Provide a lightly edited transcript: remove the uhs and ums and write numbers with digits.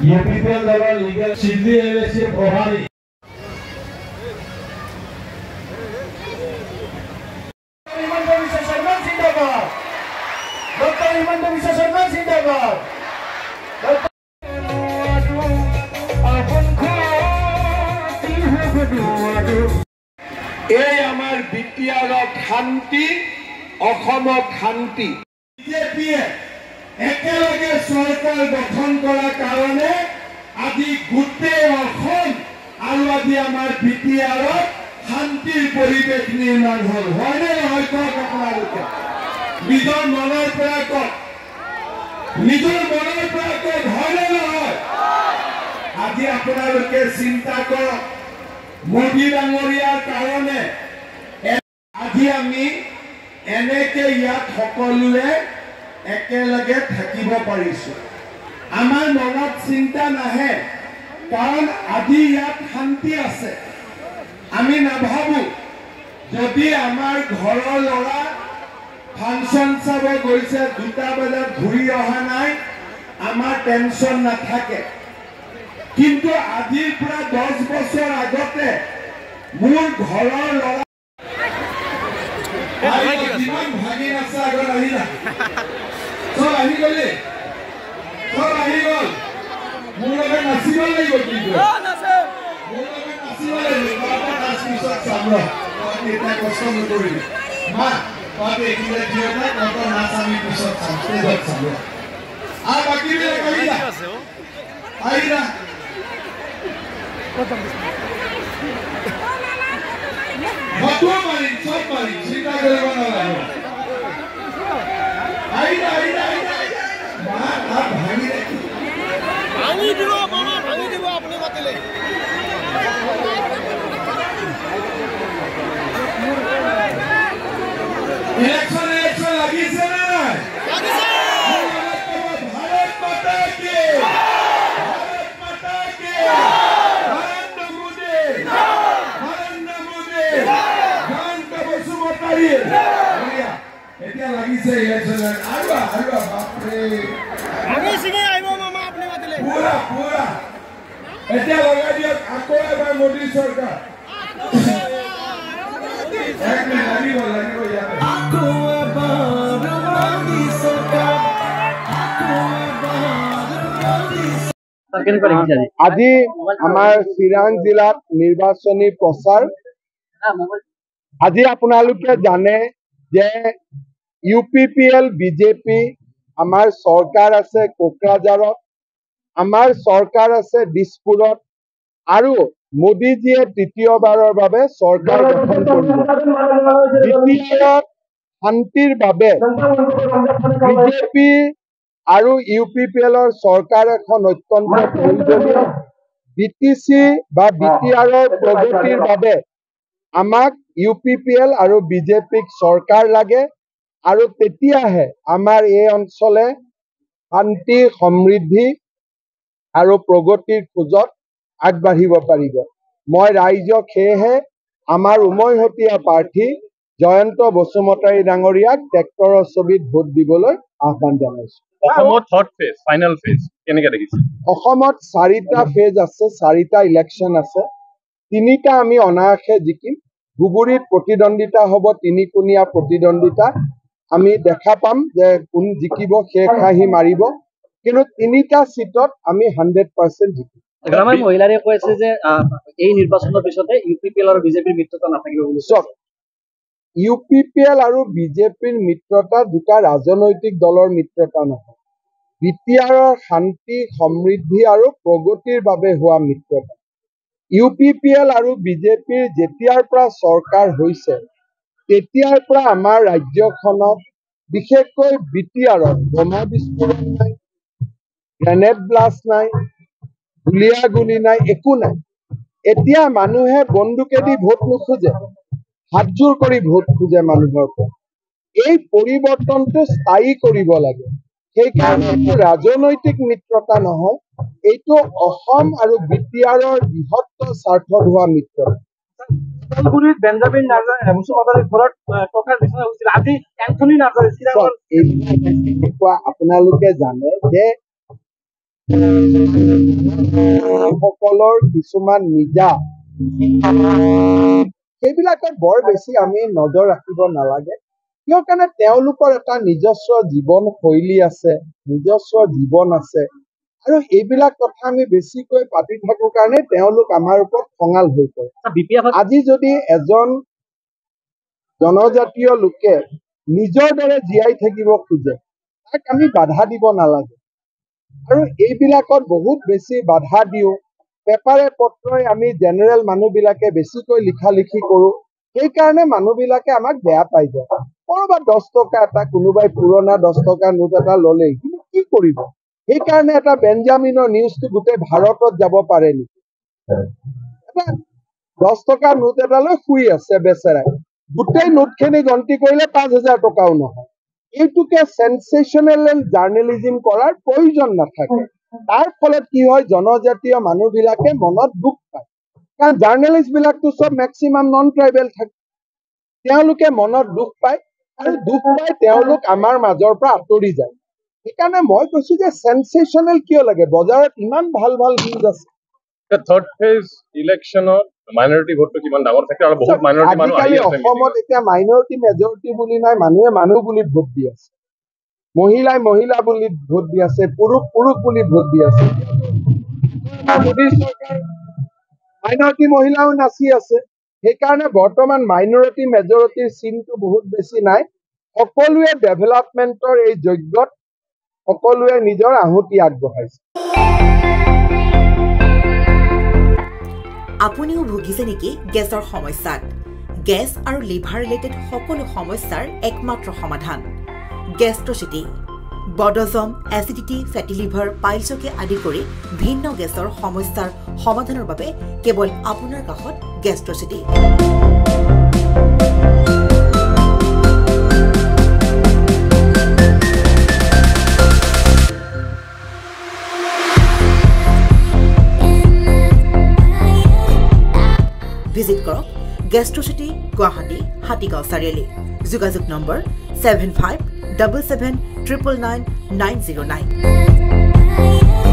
UPPL দলৰ legal সিদ্ধি LAC প্ৰভাৰী হিমন্ত বিশ্ব শৰ্মা জিন্দাবাদ ডক্টৰ হিমন্ত বিশ্ব শৰ্মা জিন্দাবাদ এই আমাৰ বিটিআৰত শান্তি অসমত শান্তি বিজেপিয়ে একেলগে চৰকাৰ গঠন কৰাৰ কাৰণে আজি গোটেই অসম আৰু আজি আমাৰ বিটিআৰত শান্তিৰ পৰিৱেশ নিৰ্মাণ হ'ল হয়নে নহয় কওক আপোনালোকে নিজৰ মনৰ পৰা কওক হয়নে নহয় আজি আপোনালোকে চিন্তা কৰক মোদী ডাঙৰীয়াৰ কাৰণে আজি আমি এনেকে ইয়াত সকলোৱে একেলগে থাকিব পাৰিছো আমাৰ মনত চিন্তা নাহে কাৰণ আজি ইয়াত শান্তি আছে আমি নাভাবো যদি আমাৰ ঘৰৰ ল'ৰা ফাংচন চাব গৈছে 2টা বজাত ঘূৰি অহা নাই আমাৰ টেনচন নাথাকে কিন্তু আজিৰ পৰা 10 বছৰ আগতে মোৰ ঘৰৰ ল'ৰা জীবন ভাগি নাছে আগত আহিলা সব আহি গ'লে সব আহি গ'ল মোৰ লগত নাচিব লাগিব কিন্তু মোৰ লগত নাচিব লাগিব বাবা নাচ পিছত চাম এটা কষ্ট নকৰিবি মা বাবা এইখিনিতে দিয় না কত নাচ আমি পিছত চাম ষ্টেজত চাম আৰু বাকীবিলাক আহিলা Batua maling, सब maling, cerita kelemana lalu. Aida, mana bhangi lagi? Bhangi dulu, mama, bhangi dulu, apne batele. Election lagi se na? Lagi se. Bharat Mata ki. এতিয়া লাগিছে ইলেকশন আইবা বাপৰে আমি সিগে আইব মামা আপনি বাতিলে পুৰা এতিয়া লগাই দিয়ক আকৌ এবাৰ মোদী চৰকাৰ এক মিনিট লাগিব ইয়াতে আকৌ এবাৰ মোদী চৰকাৰ আজি আমাৰ চিৰাং জিলাত নিৰ্বাচনী প্ৰচাৰ আজি আপোনালোকে জানে যে UPPL বিজেপি আমাৰ সৰকাৰ আছে কোকৰাঝাৰত আমাৰ সৰকাৰ আছে দিছপুৰত আৰু মোদীজীয়ে তৃতীয়বাৰৰ বাবে সৰকাৰ গঠন কৰিব বিটিআৰত শান্তিৰ বাবে বিজেপি আৰু UPPLৰ সৰকাৰ এখন অত্যন্ত প্ৰয়োজনীয় বিটিসি বা বিটিআৰৰ প্ৰগতিৰ বাবে আমাক UPPL আৰু বিজেপিক সৰকাৰ লাগে আৰু তেতিয়াহে আমাৰ এই অঞ্চলে শান্তি সমৃদ্ধি আৰু প্ৰগতিৰ খোজত আগবাঢ়িব পাৰিব মই ৰাইজক হেহে আমাৰ উমৈহতীয়া প্ৰাৰ্থী জয়ন্ত বসুমতাৰী ডাঙৰীয়াক ট্ৰেক্টৰৰ ছবিত ভোট দিবলৈ আহ্বান জনাইছো অসমত থৰ্ড ফেজ ফাইনাল ফেজ কেনেকৈ দেখিছে অসমত 4টা ফেজ আছে 4টা ইলেকশন আছে 3টা আমি অনায়াসে জিকিম গুগুৰিত প্ৰতিদ্বন্দিতা হ'ব 3-কোণীয়া প্ৰতিদ্বন্দিতা আমি দেখা পাম যে কোন জিকিব শেষ হাঁহি মাৰিব কিন্তু 3টা সিটত আমি 100% জিকিম গ্ৰামাৰ মহিলাৰে কৈছে যে এই নিৰ্বাচনৰ পিছতে UPPL আৰু বিজেপিৰ মিত্ৰতা নাথাকিব বুলি চক UPPL আৰু বিজেপিৰ মিত্ৰতা দুটা ৰাজনৈতিক দলৰ মিত্ৰতা নহয় বিটিআৰৰ শান্তি সমৃদ্ধি আৰু প্ৰগতিৰ বাবে হোৱা মিত্ৰতা UPPL আৰু বিজেপিৰ যেতিয়াৰ পৰা সৰকাৰ হৈছে তেতিয়াৰ পৰা আমাৰ ৰাজ্যখনত বিশেষকৈ বিটিআৰত বোমা বিস্ফোৰণ নাই গ্ৰেনেড ব্লাষ্ট নাই গুলিয়াগুলি নাই একো নাই এতিয়া মানুহে বন্দুকেদি ভোট নোখোজে হাতজোৰ কৰি ভোট খোজে মানুহৰ পৰা এই পৰিৱৰ্তনটো স্থায়ী কৰিব লাগে সেইকাৰণে ৰাজনৈতিক মিত্ৰতা নহয় এইটো অসম আৰু বিটিআৰৰ বৃহত্তৰ স্বাৰ্থত হোৱা মিত্ৰতা Gugurit Benjamin Nazar Musumadari ঘৰত টকাৰ বিছনা হৈছিল আজি এন্থনি নাজাৰে আপোনালোকে জানে যে সকলৰ কিছুমান নিজা সেইবিলাকত বৰ বেছি আমি নজৰ ৰাখিব নালাগে কিয় কাৰণে তেওঁলোকৰ এটা নিজস্ব জীৱন শৈলী আছে নিজস্ব জীৱন আছে আৰু এইবিলাক কথা আমি বেছিকৈ পাতি থাকো কাৰণে তেওঁলোক আমাৰ ওপৰত খঙাল হৈ পৰে আজি যদি এজন জনজাতীয় লোকে নিজৰ দৰে জীয়াই থাকিব খোজে তাক আমি বাধা দিব নালাগে আৰু এইবিলাকত বহুত বেছি বাধা দিও পেপাৰে পত্ৰই আমি জেনেৰেল মানুহবিলাকে বেছিকৈ লিখা লিখি কৰো সেইকাৰণে মানুহবিলাকে আমাক বেয়া পাই যায় কৰবাত 10 টকা এটা কোনোবাই পুৰণা 10 টকা নোট এটা ললেই কিন্তু কি কৰিব সেইকাৰণে এটা বেঞ্জামিনৰ নিউজটো গোটেই ভাৰতত যাব পাৰে নেকি এটা 10 টকা নোট এটা লৈ শুই আছে বেচেৰাই গোটেই নোটখিনি গন্তি কৰিলে 5000 টকাও নহয় এইটোকে সেনসেশনাল জাৰ্নালিজম কৰাৰ প্ৰয়োজন নাথাকে তাৰ ফলত কি হয় জনজাতীয় মানুহবিলাকে মনত দুখ পায় কাৰণ জাৰ্নালিস্ট বিলাকটো সব ম্যাক্সিমাম নন ট্ৰাইবেল থাকে তেওঁলোকে মনত দুখ পায় আৰু দুখ পাই তেওঁলোক আমাৰ মাজৰ পৰা আঁতৰি যায় সেইকাৰণে মই কৈছো যে সেনসেশনাল কিয় লাগে বজাৰত ইমান ভাল ভাল নিউজ আছে থাৰ্ড ফেজ ইলেকশ্যনত মাইনৰিটি ভোটটো কিমান ডাঙৰ থাকে আৰু বহুত মাইনৰিটি মানুহ আহি আছে অসমত এতিয়া মাইনৰিটি মেজৰিটি বুলি নাই মানুহে মানুহ বুলি ভোট দি আছে মহিলাই মহিলা বুলি ভোট দি আছে পুৰুষ পুৰুষ বুলি ভোট দি আছে মোদী চৰকাৰ মাইনৰিটি মহিলাও নাচি আছে সেইকাৰণে বৰ্তমান মাইনৰিটি মেজৰিটিৰ চিনটো বহুত বেছি নাই সকলোৱে ডেভেলপমেন্টৰ এই যজ্ঞত সকলোৱে নিজৰ আহুতি আগবঢ়াইছে আপুনিও ভুগিছে নেকি গেছৰ সমস্যাত গেছ আৰু লিভাৰ ৰিলেটেড সকলো সমস্যাৰ একমাত্ৰ সমাধান গেষ্ট্ৰচিটি বডজম এচিডিটি ফেটি লিভাৰ পাইলছকে আদি কৰি ভিন্ন গেছৰ সমস্যাৰ সমাধানৰ বাবে কেৱল আপোনাৰ কাষত গেষ্ট্ৰচিটি ভিজিট কৰক গেষ্ট্ৰচিটি গুৱাহাটী হাতীগাঁও চাৰিআলি যোগাযোগ নম্বৰ 7577999909